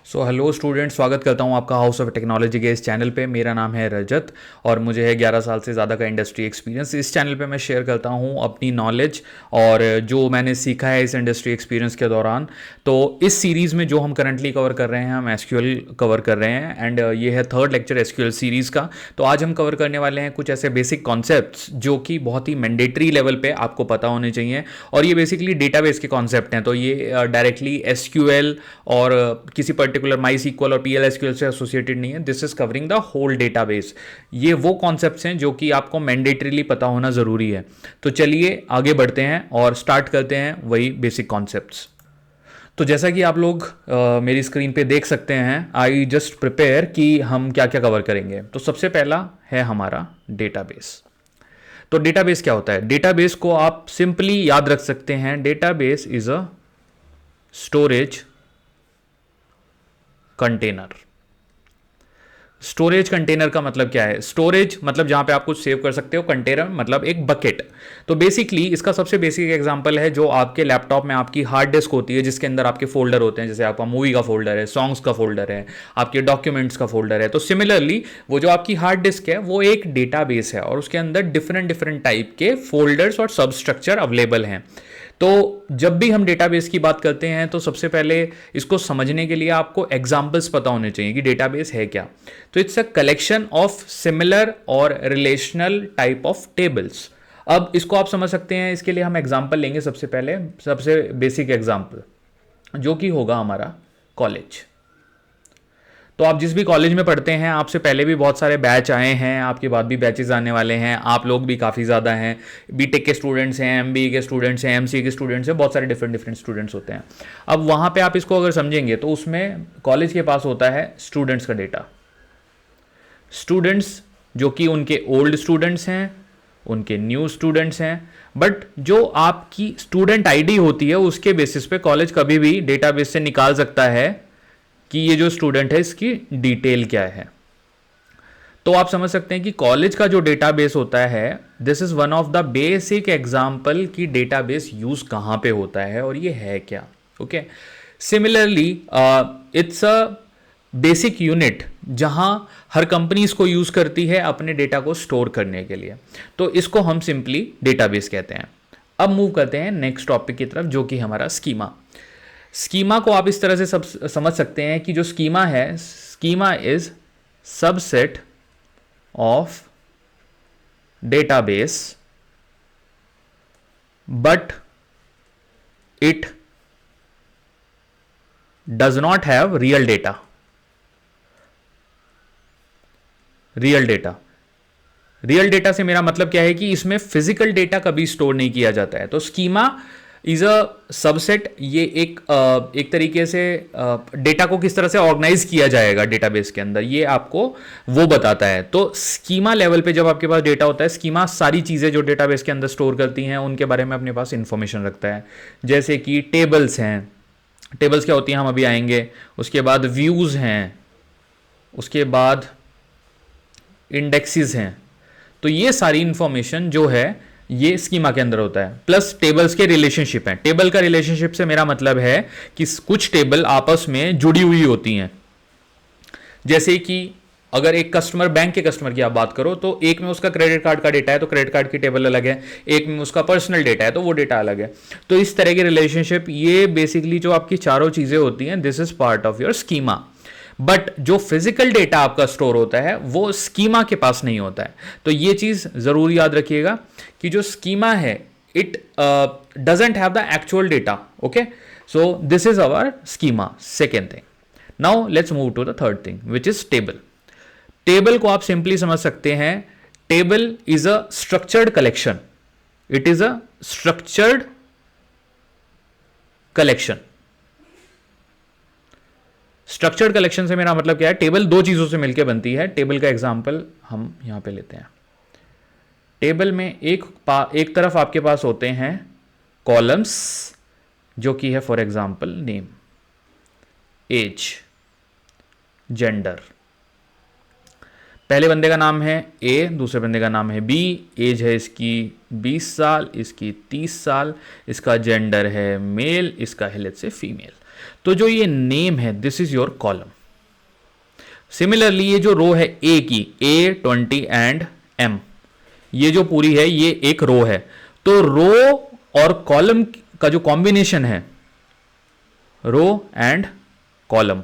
Hello student, स्वागत करता हूं आपका हाउस ऑफ टेक्नोलॉजी के इस चैनल पे। मेरा नाम है रजत और मुझे है 11 साल से ज़्यादा का इंडस्ट्री एक्सपीरियंस। इस चैनल पे मैं शेयर करता हूं अपनी नॉलेज और जो मैंने सीखा है इस इंडस्ट्री एक्सपीरियंस के दौरान। तो इस सीरीज़ में जो हम करंटली कवर कर रहे हैं, हम एसक्यूएल कवर कर रहे हैं एंड ये है थर्ड लेक्चर एसक्यूएल सीरीज़ का। तो आज हम कवर करने वाले हैं कुछ ऐसे बेसिक कॉन्सेप्ट्स जो कि बहुत ही मैंडेटरी लेवल पे आपको पता होने चाहिए, और ये बेसिकली डेटाबेस के कॉन्सेप्ट हैं। तो ये डायरेक्टली एसक्यूएल और किसी पर्टिकुलर माई सीक्वल और पीएलएसक्यूएल से एसोसिएटेड नहीं है। This is covering the whole database. ये वो कॉन्सेप्ट्स हैं जो कि आपको मैंडेटरीली पता होना ज़रूरी है। तो चलिए आगे बढ़ते हैं और स्टार्ट करते हैं वही बेसिक कॉन्सेप्ट्स। तो जैसा कि आप लोग मेरी स्क्रीन पे देख सकते हैं, आई जस्ट प्रिपेयर कि हम क्या क्या कवर करेंगे। तो सबसे पहला है हमारा डेटाबेस। तो डेटाबेस क्या होता है? डेटाबेस को आप सिंपली याद रख सकते हैं, database is a storage container. Storage container का मतलब क्या है? स्टोरेज मतलब जहां पे आप कुछ सेव कर सकते हो, कंटेनर मतलब एक बकेट। तो बेसिकली इसका सबसे बेसिक एग्जांपल है जो आपके लैपटॉप में आपकी हार्ड डिस्क होती है, जिसके अंदर आपके फोल्डर होते हैं। जैसे आपका मूवी का फोल्डर है, सॉन्ग्स का फोल्डर है, आपके डॉक्यूमेंट्स का फोल्डर है। तो सिमिलरली वो जो आपकी हार्ड डिस्क है वो एक डेटाबेस है और उसके अंदर डिफरेंट डिफरेंट टाइप के फोल्डर्स और सब स्ट्रक्चर अवेलेबल हैं। तो जब भी हम डेटाबेस की बात करते हैं तो सबसे पहले इसको समझने के लिए आपको एग्जांपल्स पता होने चाहिए कि डेटाबेस है क्या। तो it's a collection of similar और रिलेशनल टाइप ऑफ टेबल्स। अब इसको आप समझ सकते हैं, इसके लिए हम एग्जांपल लेंगे। सबसे पहले सबसे बेसिक एग्जांपल जो कि होगा हमारा कॉलेज। तो आप जिस भी कॉलेज में पढ़ते हैं, आपसे पहले भी बहुत सारे बैच आए हैं, आपके बाद भी बैचेस आने वाले हैं। आप लोग भी काफ़ी ज़्यादा हैं, बीटेक के स्टूडेंट्स हैं, एमबीए के स्टूडेंट्स हैं, एमसीए के स्टूडेंट्स हैं, बहुत सारे डिफरेंट डिफरेंट स्टूडेंट्स होते हैं। अब वहाँ पे आप इसको अगर समझेंगे तो उसमें कॉलेज के पास होता है स्टूडेंट्स का डेटा। स्टूडेंट्स जो कि उनके ओल्ड स्टूडेंट्स हैं, उनके न्यू स्टूडेंट्स हैं। बट जो आपकी स्टूडेंट आईडी होती है उसके बेसिस पे कॉलेज कभी भी डेटाबेस से निकाल सकता है कि ये जो स्टूडेंट है इसकी डिटेल क्या है। तो आप समझ सकते हैं कि कॉलेज का जो डेटाबेस होता है, this is one of the basic example कि डेटाबेस यूज कहां पे होता है और ये है क्या। Okay, similarly it's a basic unit जहां हर कंपनी इसको यूज करती है अपने डेटा को स्टोर करने के लिए। तो इसको हम सिंपली डेटाबेस कहते हैं। अब मूव करते हैं नेक्स्ट टॉपिक की तरफ, जो कि हमारा स्कीमा। स्कीमा को आप इस तरह से समझ सकते हैं कि जो स्कीमा है, schema is subset of database but it does not have real data. Real data, real data से मेरा मतलब क्या है कि इसमें फिजिकल डेटा कभी स्टोर नहीं किया जाता है। तो स्कीमा इज अ सबसेट, ये एक तरीके से डेटा को किस तरह से ऑर्गेनाइज किया जाएगा डेटाबेस के अंदर, ये आपको वो बताता है। तो स्कीमा लेवल पे जब आपके पास डेटा होता है, स्कीमा सारी चीज़ें जो डेटाबेस के अंदर स्टोर करती हैं उनके बारे में अपने पास इंफॉर्मेशन रखता है। जैसे कि टेबल्स हैं, टेबल्स क्या होती हैं हम अभी आएंगे। उसके बाद व्यूज़ हैं, उसके बाद इंडेक्सेस हैं। तो ये सारी इंफॉर्मेशन जो है ये स्कीमा के अंदर होता है। प्लस टेबल्स के रिलेशनशिप हैं। टेबल का रिलेशनशिप से मेरा मतलब है कि कुछ टेबल आपस में जुड़ी हुई होती हैं। जैसे कि अगर एक कस्टमर, बैंक के कस्टमर की आप बात करो, तो एक में उसका क्रेडिट कार्ड का डेटा है तो क्रेडिट कार्ड की टेबल अलग है, एक में उसका पर्सनल डेटा है तो वो डेटा अलग है। तो इस तरह के रिलेशनशिप, ये बेसिकली जो आपकी चारों चीजें होती हैं, this is part of your schema. But जो फिजिकल डेटा आपका स्टोर होता है वो स्कीमा के पास नहीं होता है। तो ये चीज जरूर याद रखिएगा कि जो स्कीमा है, it doesn't have the actual data. Okay, so this is our schema, second thing. Now let's move to the third thing which is table. Table को आप सिंपली समझ सकते हैं, table is a structured collection. It is a structured collection. Structured collection से मेरा मतलब क्या है? टेबल दो चीजों से मिलकर बनती है। टेबल का एग्जांपल हम यहां पे लेते हैं। टेबल में एक तरफ आपके पास होते हैं कॉलम्स, जो कि है for example name, age, gender. पहले बंदे का नाम है ए, दूसरे बंदे का नाम है बी, एज है इसकी 20 साल, इसकी 30 साल, इसका जेंडर है मेल, इसका है लेट्स से फीमेल। तो जो ये नेम है this is your column. Similarly ये जो रो है ए की, A20 एंड M, ये जो पूरी है ये एक रो है। तो रो और कॉलम का जो कॉम्बिनेशन है, रो एंड कॉलम,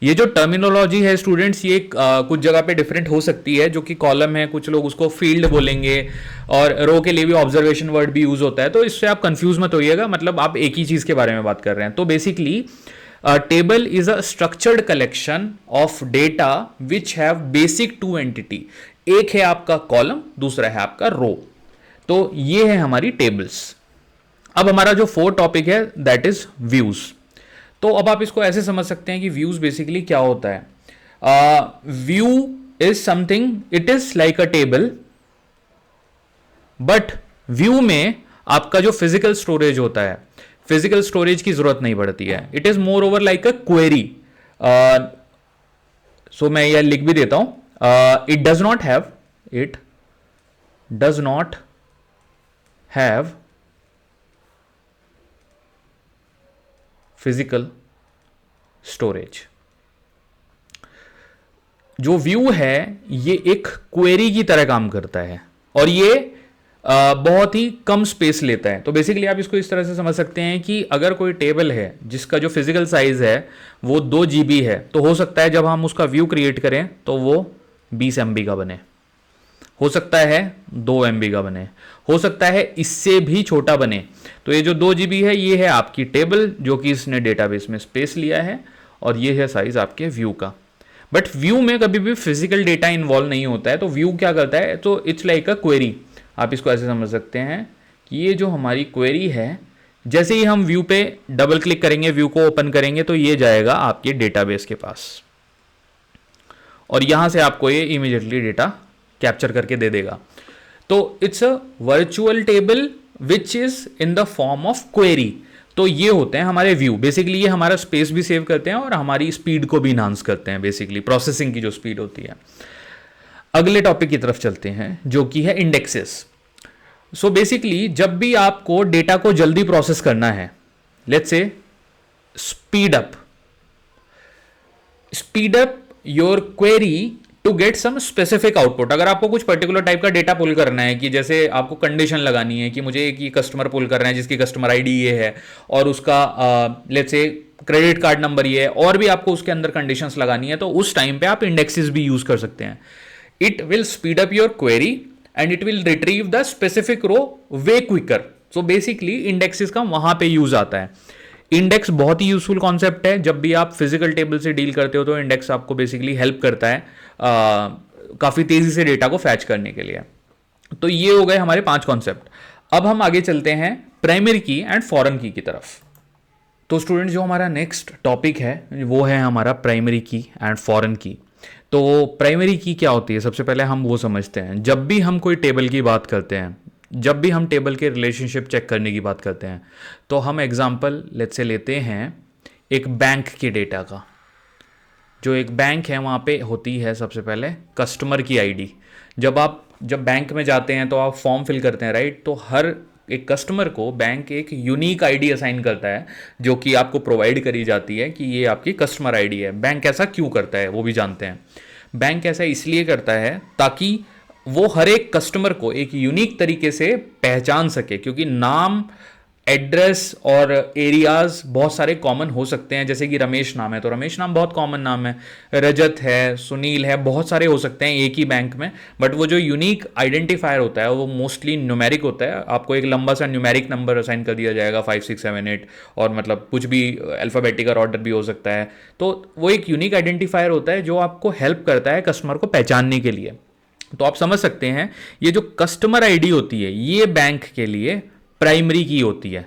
ये जो टर्मिनोलॉजी है स्टूडेंट्स ये कुछ जगह पे डिफरेंट हो सकती है। जो कि कॉलम है कुछ लोग उसको फील्ड बोलेंगे, और रो के लिए भी ऑब्जर्वेशन वर्ड भी यूज होता है। तो इससे आप कंफ्यूज मत होइएगा, मतलब आप एक ही चीज के बारे में बात कर रहे हैं। तो basically table is a structured collection of data which have basic to entity. एक है आपका कॉलम, दूसरा है आपका रो। तो ये है हमारी टेबल्स। अब हमारा जो फोर्थ टॉपिक है दैट इज व्यूज। तो अब आप इसको ऐसे समझ सकते हैं कि व्यूज बेसिकली क्या होता है। View is something, it is like a table, but view में आपका जो फिजिकल स्टोरेज होता है, फिजिकल स्टोरेज की जरूरत नहीं पड़ती है। It is more over like a query. So मैं यह लिख भी देता हूं, it does not have physical storage. जो व्यू है ये एक क्वेरी की तरह काम करता है, और ये बहुत ही कम स्पेस लेता है। तो बेसिकली आप इसको इस तरह से समझ सकते हैं कि अगर कोई टेबल है जिसका जो फिजिकल साइज है वो 2 GB है, तो हो सकता है जब हम उसका व्यू क्रिएट करें तो वो 20 MB का बने, हो सकता है 2 MB का बने, हो सकता है इससे भी छोटा बने। तो ये जो 2 GB है ये है आपकी टेबल जो कि इसने डेटाबेस में स्पेस लिया है, और ये है साइज आपके व्यू का। बट व्यू में कभी भी फिजिकल डेटा इन्वॉल्व नहीं होता है। तो व्यू क्या करता है, तो इट्स लाइक अ क्वेरी। आप इसको ऐसे समझ सकते हैं कि ये जो हमारी क्वेरी है, जैसे ही हम व्यू पे डबल क्लिक करेंगे, व्यू को ओपन करेंगे, तो ये जाएगा आपके डेटाबेस के पास, और यहां से आपको ये इमीडिएटली डेटा कैप्चर करके दे देगा। तो it's a virtual table which is in the form of query. तो ये होते हैं हमारे व्यू। बेसिकली ये हमारा स्पेस भी सेव करते हैं और हमारी स्पीड को भी इनहांस करते हैं, बेसिकली प्रोसेसिंग की जो स्पीड होती है। अगले टॉपिक की तरफ चलते हैं जो कि है इंडेक्सेस। सो बेसिकली जब भी आपको डेटा को जल्दी प्रोसेस करना है, let's say speed up your query to get some specific output. अगर आपको कुछ पर्टिकुलर टाइप का डेटा पुल करना है, कि जैसे आपको कंडीशन लगानी है कि मुझे एक कस्टमर पुल करना है जिसकी कस्टमर आईडी ये है और उसका let's say credit card number ये है, और भी आपको उसके अंदर कंडीशंस लगानी है, तो उस टाइम पे आप इंडेक्सेस भी यूज कर सकते हैं। It will speed up your query and it will retrieve the specific row way quicker. So basically indexes का वहां पे यूज आता है। इंडेक्स बहुत ही यूजफुल कॉन्सेप्ट है। जब भी आप फिजिकल टेबल से डील करते हो तो इंडेक्स आपको बेसिकली हेल्प करता है काफी तेजी से डेटा को फैच करने के लिए। तो ये हो गए हमारे 5 कॉन्सेप्ट। अब हम आगे चलते हैं प्राइमरी की एंड फॉरेन की तरफ। तो स्टूडेंट जो हमारा नेक्स्ट टॉपिक है वो है हमारा प्राइमरी की एंड फॉरेन की। तो प्राइमरी की क्या होती है, सबसे पहले हम वो समझते हैं। जब भी हम कोई टेबल की बात करते हैं, जब भी हम टेबल के रिलेशनशिप चेक करने की बात करते हैं, तो हम एग्जांपल लेट्स से लेते हैं एक बैंक के डेटा का। जो एक बैंक है वहाँ पे होती है सबसे पहले कस्टमर की आईडी। जब बैंक में जाते हैं तो आप फॉर्म फिल करते हैं, राइट। तो हर एक कस्टमर को बैंक एक यूनिक आईडी असाइन करता है जो कि आपको प्रोवाइड करी जाती है कि ये आपकी कस्टमर आईडी है। बैंक ऐसा क्यों करता है वो भी जानते हैं। बैंक ऐसा इसलिए करता है ताकि वो हर एक कस्टमर को एक यूनिक तरीके से पहचान सके, क्योंकि नाम, एड्रेस और एरियाज बहुत सारे कॉमन हो सकते हैं। जैसे कि रमेश नाम है तो रमेश नाम बहुत कॉमन नाम है, रजत है, सुनील है, बहुत सारे हो सकते हैं एक ही बैंक में। बट वो जो यूनिक आइडेंटिफायर होता है वो मोस्टली न्यूमेरिक होता है। आपको एक लंबा सा न्यूमेरिक नंबर असाइन कर दिया जाएगा 5 6 7 8, और मतलब कुछ भी अल्फाबेटिकल ऑर्डर भी हो सकता है। तो वो एक यूनिक आइडेंटिफायर होता है जो आपको हेल्प करता है कस्टमर को पहचानने के लिए। तो आप समझ सकते हैं ये जो कस्टमर आईडी होती है ये बैंक के लिए प्राइमरी की होती है।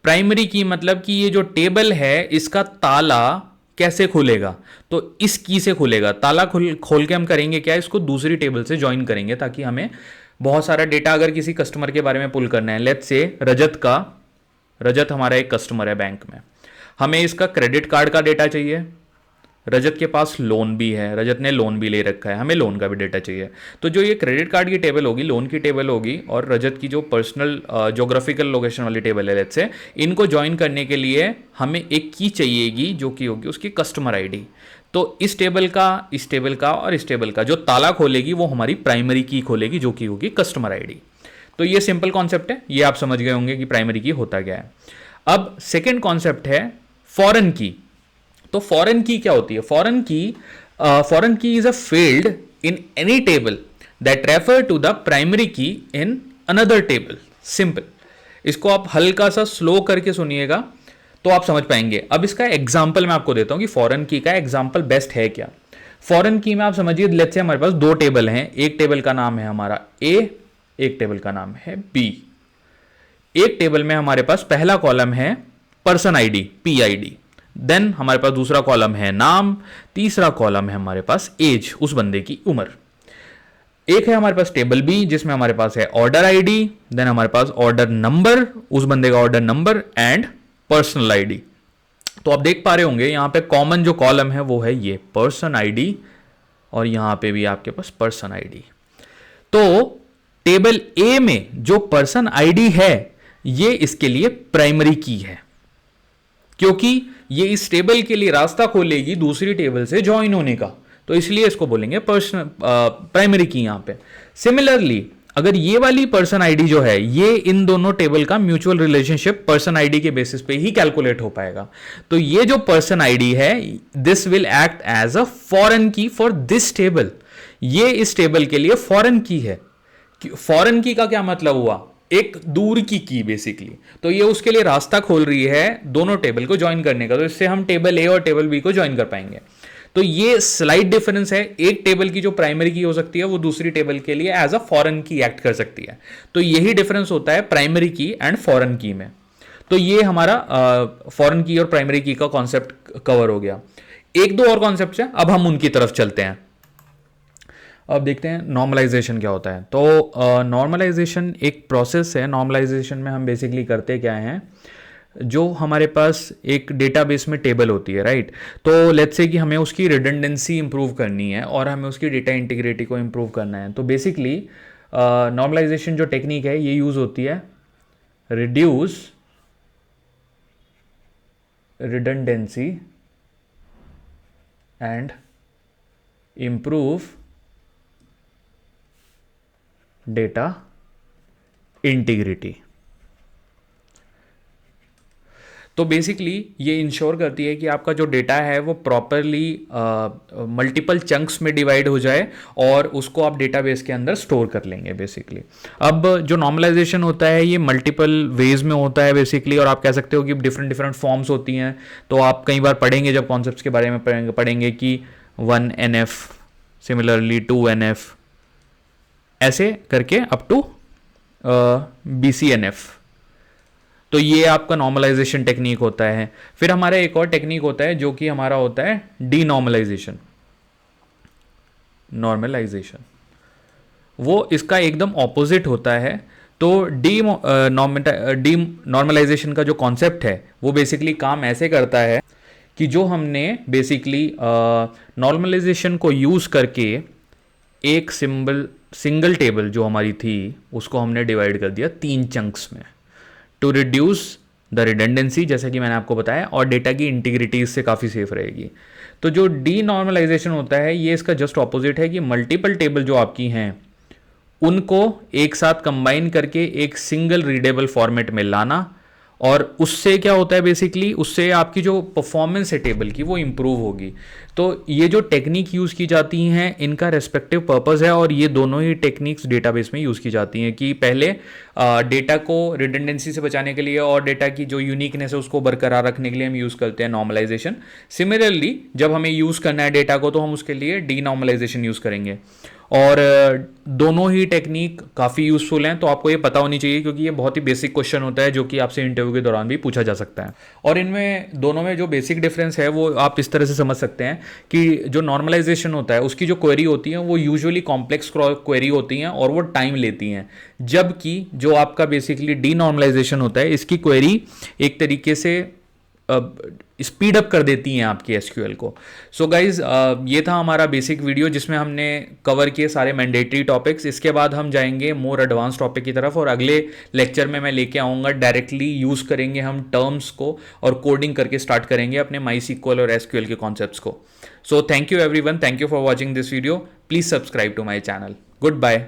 प्राइमरी की मतलब कि ये जो टेबल है इसका ताला कैसे खुलेगा, तो इस की से खुलेगा। ताला खोल के हम करेंगे क्या, इसको दूसरी टेबल से ज्वाइन करेंगे ताकि हमें बहुत सारा डेटा अगर किसी कस्टमर के बारे में पुल करना है। लेट्स से रजत हमारा एक कस्टमर है बैंक में, हमें इसका क्रेडिट कार्ड का डेटा चाहिए, रजत के पास लोन भी है, रजत ने लोन भी ले रखा है, हमें लोन का भी डेटा चाहिए। तो जो ये क्रेडिट कार्ड की टेबल होगी, लोन की टेबल होगी, और रजत की जो पर्सनल जोग्राफिकल लोकेशन वाली टेबल है लेट्स से, इनको ज्वाइन करने के लिए हमें एक की चाहिएगी जो कि होगी उसकी कस्टमर आईडी। तो इस टेबल का, इस टेबल का और इस टेबल का जो ताला खोलेगी वो हमारी प्राइमरी की खोलेगी जो कि होगी कस्टमर आईडी। तो ये सिंपल कॉन्सेप्ट है, ये आप समझ गए होंगे कि प्राइमरी की होता क्या है। अब सेकेंड कॉन्सेप्ट है फॉरेन की। तो फॉरेन की क्या होती है? Foreign key is a field in any table that refer to the primary key in another table. Simple, इसको आप हल्का सा स्लो करके सुनिएगा तो आप समझ पाएंगे। अब इसका एग्जाम्पल मैं आपको देता हूं कि फॉरेन की का एग्जाम्पल बेस्ट है क्या। फॉरेन की में आप समझिए, लेट्स से हमारे पास दो टेबल हैं, एक टेबल का नाम है हमारा ए, एक टेबल का नाम है बी। एक टेबल में हमारे पास पहला कॉलम है पर्सन आईडी, पीआईडी, देन हमारे पास दूसरा कॉलम है नाम, तीसरा कॉलम है हमारे पास एज, उस बंदे की उम्र। एक है हमारे पास टेबल बी जिसमें हमारे पास है ऑर्डर आईडी, देन हमारे पास ऑर्डर नंबर, उस बंदे का order number, and personal ID. तो आप देख पा रहे होंगे यहां पे कॉमन जो कॉलम है वो है ये पर्सन आईडी, और यहां पे भी आपके पास पर्सन आईडी। तो टेबल ए में जो पर्सन आईडी है ये इसके लिए प्राइमरी की है, क्योंकि ये इस टेबल के लिए रास्ता खोलेगी दूसरी टेबल से ज्वाइन होने का, तो इसलिए इसको बोलेंगे पर्सन प्राइमरी की यहां पे। सिमिलरली अगर ये वाली पर्सन आईडी जो है, ये इन दोनों टेबल का म्यूचुअल रिलेशनशिप पर्सन आईडी के बेसिस पे ही कैलकुलेट हो पाएगा। तो ये जो पर्सन आईडी है, this will act as a foreign key for this table. ये इस टेबल के लिए फॉरेन की है। फॉरेन की का क्या मतलब हुआ? एक दूर की बेसिकली। तो ये उसके लिए रास्ता खोल रही है दोनों टेबल को ज्वाइन करने का, तो इससे हम टेबल ए और टेबल बी को ज्वाइन कर पाएंगे। तो ये स्लाइड डिफरेंस है, एक टेबल की जो प्राइमरी की हो सकती है वो दूसरी टेबल के लिए एज अ फॉरेन की एक्ट कर सकती है। तो यही डिफरेंस होता है प्राइमरी की एंड फॉरेन की में। तो ये हमारा फॉरेन की और प्राइमरी की का कॉन्सेप्ट कवर हो गया। एक दो और कॉन्सेप्ट है, अब हम उनकी तरफ चलते हैं। अब देखते हैं नॉर्मलाइजेशन क्या होता है। तो नॉर्मलाइजेशन एक प्रोसेस है। नॉर्मलाइजेशन में हम बेसिकली करते क्या हैं, जो हमारे पास एक डेटाबेस में टेबल होती है, राइट। तो लेट्स से कि हमें उसकी रिडंडेंसी इंप्रूव करनी है और हमें उसकी डेटा इंटीग्रिटी को इंप्रूव करना है। तो बेसिकली नॉर्मलाइजेशन जो टेक्निक है ये यूज़ होती है reduce redundancy and improve data integrity. तो बेसिकली ये इंश्योर करती है कि आपका जो डेटा है वो प्रॉपरली मल्टीपल चंक्स में डिवाइड हो जाए और उसको आप डेटाबेस के अंदर स्टोर कर लेंगे बेसिकली। अब जो नॉर्मलाइजेशन होता है ये मल्टीपल वेज में होता है बेसिकली, और आप कह सकते हो कि डिफरेंट फॉर्म्स होती हैं। तो आप कई बार पढ़ेंगे, जब कॉन्सेप्ट्स के बारे में पढ़ेंगे कि 1NF, सिमिलरली 2NF, ऐसे करके अप टू BCNF। तो ये आपका नॉर्मलाइजेशन टेक्निक होता है। फिर हमारा एक और टेक्निक होता है जो कि हमारा होता है डीनॉर्मलाइजेशन। नॉर्मलाइजेशन वो इसका एकदम ऑपोजिट होता है। तो डी नॉर्मलाइजेशन का जो कॉन्सेप्ट है वो बेसिकली काम ऐसे करता है कि जो हमने बेसिकली नॉर्मलाइजेशन को यूज़ करके एक सिंगल टेबल जो हमारी थी उसको हमने डिवाइड कर दिया 3 चंक्स में, टू रिड्यूस द रिडंडेंसी, जैसे कि मैंने आपको बताया, और डेटा की इंटीग्रिटी इससे काफ़ी सेफ रहेगी। तो जो डी नॉर्मलाइजेशन होता है ये इसका जस्ट ऑपोजिट है कि मल्टीपल टेबल जो आपकी हैं उनको एक साथ कंबाइन करके एक सिंगल रीडेबल फॉर्मेट में लाना, और उससे क्या होता है बेसिकली, उससे आपकी जो परफॉर्मेंस है टेबल की वो इम्प्रूव होगी। तो ये जो टेक्निक यूज़ की जाती हैं इनका रेस्पेक्टिव पर्पस है, और ये दोनों ही टेक्निक्स डेटाबेस में यूज़ की जाती हैं कि पहले डेटा को रिडंडेंसी से बचाने के लिए और डेटा की जो यूनिकनेस है उसको बरकरार रखने के लिए हम यूज़ करते हैं नॉर्मलाइजेशन। सिमिलरली जब हमें यूज़ करना है डेटा को तो हम उसके लिए डी नॉर्मलाइजेशन यूज़ करेंगे, और दोनों ही टेक्निक काफ़ी यूज़फुल हैं। तो आपको ये पता होनी चाहिए क्योंकि ये बहुत ही बेसिक क्वेश्चन होता है जो कि आपसे इंटरव्यू के दौरान भी पूछा जा सकता है। और इनमें दोनों में जो बेसिक डिफरेंस है वो आप इस तरह से समझ सकते हैं कि जो नॉर्मलाइजेशन होता है उसकी जो क्वेरी होती है वो यूजुअली कॉम्प्लेक्स क्वेरी होती हैं और वो टाइम लेती हैं, जबकि जो आपका बेसिकली डी नॉर्मलाइजेशन होता है इसकी क्वेरी एक तरीके से स्पीड अप कर देती हैं आपकी एसक्यूएल को। सो गाइज, ये था हमारा बेसिक वीडियो जिसमें हमने कवर किए सारे मैंडेटरी टॉपिक्स। इसके बाद हम जाएंगे मोर एडवांस टॉपिक की तरफ, और अगले लेक्चर में मैं लेके आऊँगा डायरेक्टली यूज़ करेंगे हम टर्म्स को और कोडिंग करके स्टार्ट करेंगे अपने MySQL और एसक्यूएल के कॉन्सेप्ट्स को। So thank you everyone, thank you for watching this video, please subscribe to my channel. Good bye.